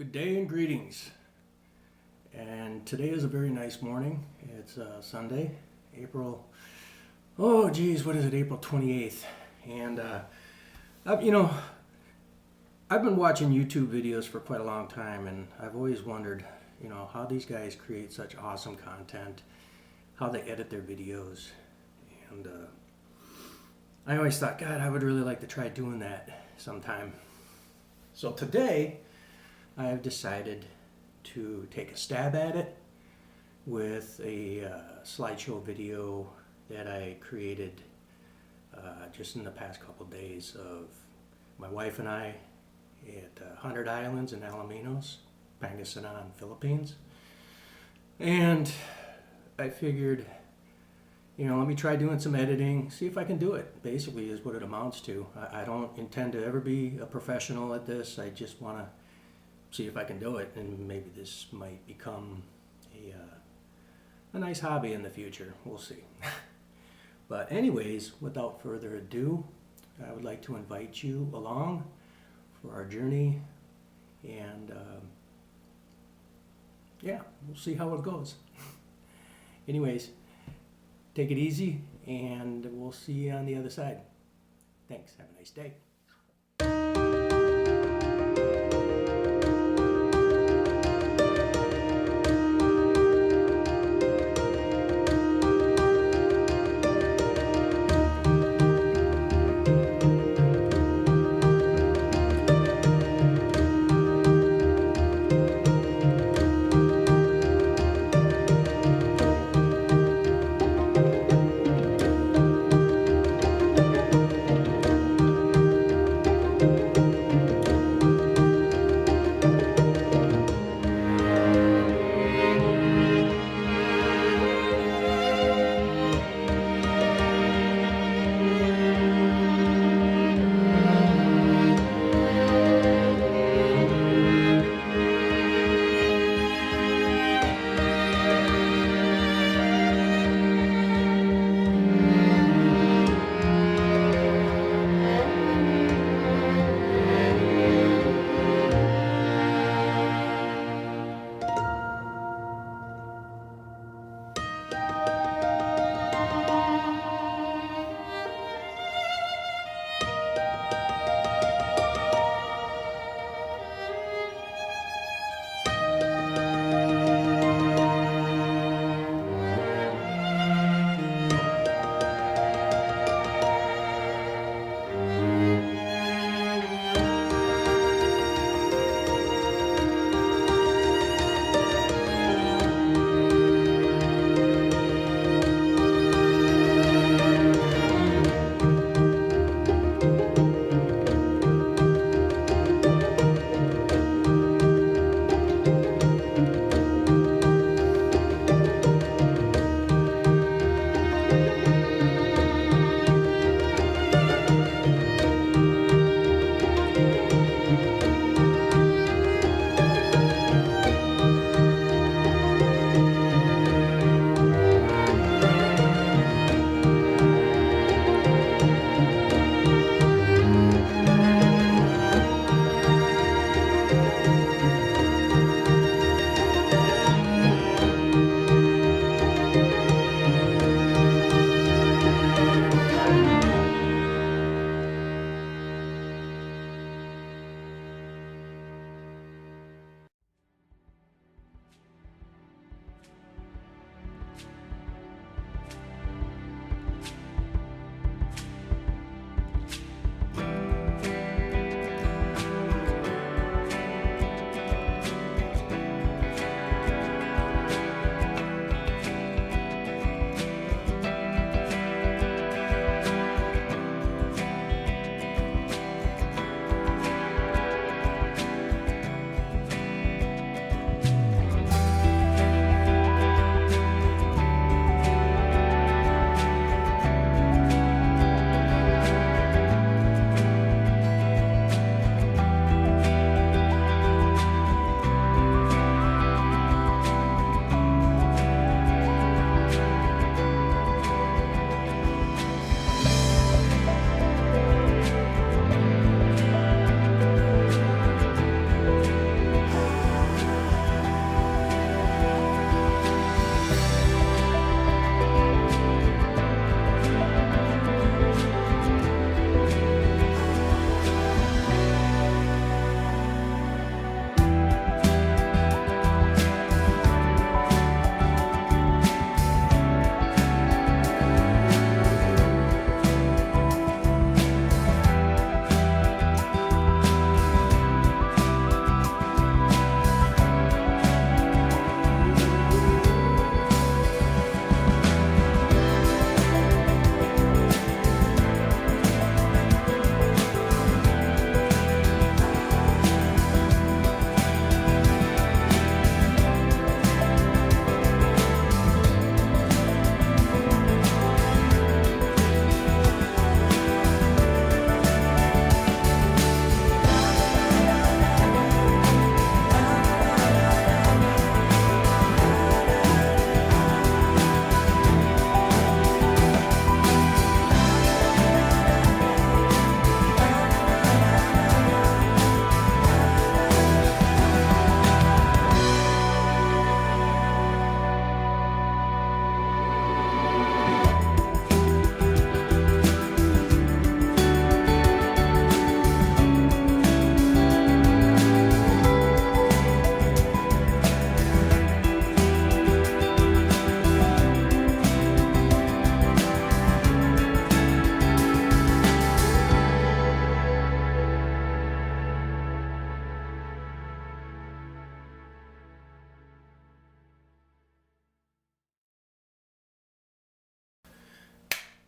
Good day and greetings. And today is a very nice morning. It's Sunday, April, oh geez, what is it, April 28th. And, I've been watching YouTube videos for quite a long time, and I've always wondered, how these guys create such awesome content, how they edit their videos. And I always thought, God, I would really like to try doing that sometime. So today, I have decided to take a stab at it with a slideshow video that I created just in the past couple days of my wife and I at 100 Islands in Alaminos, Pangasinan, Philippines. And I figured, let me try doing some editing, see if I can do it, basically is what it amounts to. I don't intend to ever be a professional at this. I just want to see if I can do it, and maybe this might become a nice hobby in the future. We'll see. But anyways, without further ado, I would like to invite you along for our journey, and we'll see how it goes. Anyways, take it easy, and we'll see you on the other side. Thanks. Have a nice day.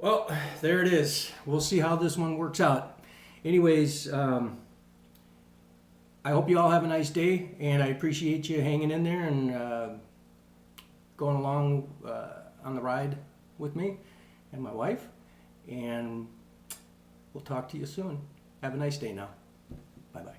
Well, there it is. We'll see how this one works out. Anyways, I hope you all have a nice day, and I appreciate you hanging in there and going along on the ride with me and my wife. And we'll talk to you soon. Have a nice day now. Bye-bye.